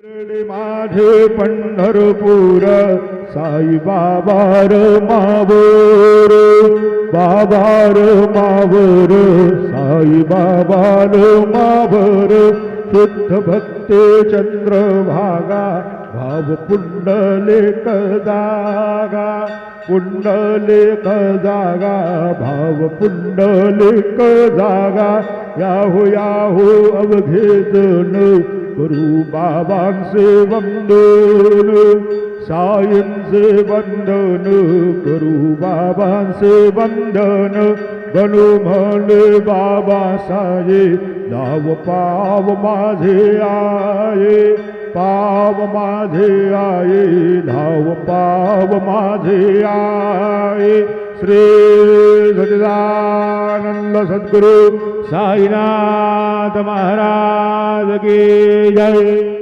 माझे पंढरपूर साई बाबार मावर बाबार मावर साई बाबार मावर शुद्ध भक्ते चंद्रभागा भाव पुंडलिक जागा पुंडलिक जागा भाव पुंडलिक जागा याहू याहू अवघेदन करू बाबांचे वंदन साईंचे वंदन करू बाबांचे वंदन गणू म्हणे बाबा साये नाव पाव माझे आये पाव माझे आये नाव पाव माझे आये श्री सच्चिदानंद सद्गुरु साईनाथ महाराज की जय।